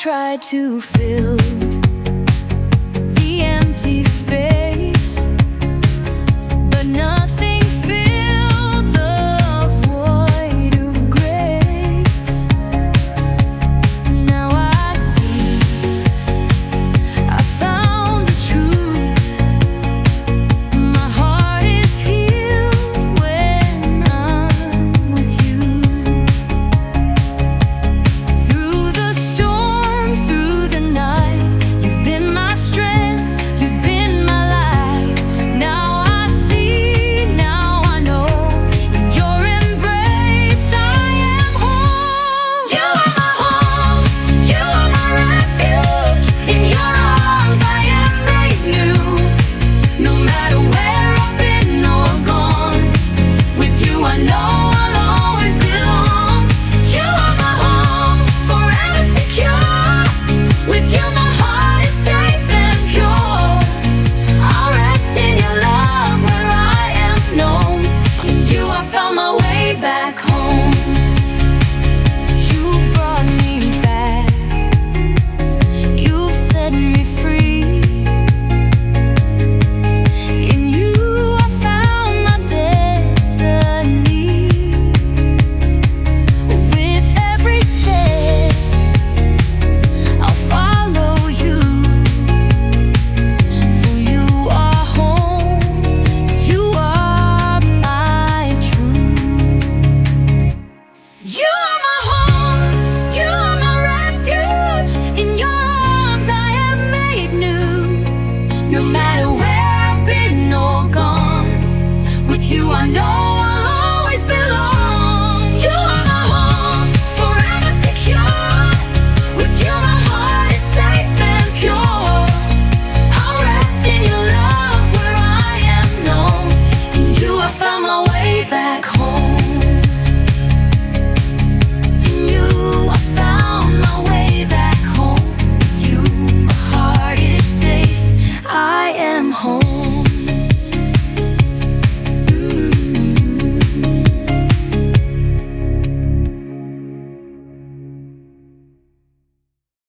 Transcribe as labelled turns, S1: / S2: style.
S1: tried to fill the empty space, but nothing filled the void of grace. Now I see, I found the truth. My heart is healed when I'm with you. Through the storm, through the night, you've been my strength, you've been my light. Now I see, now I know, in your embrace I am home. You are my home, you are my refuge. In your arms I am made new. No matter where I've been or gone, with you I know I'll always belong. You are my home, forever secure. With you my heart is safe and pure. I'll rest in your love where I am known. In you I found my way back home.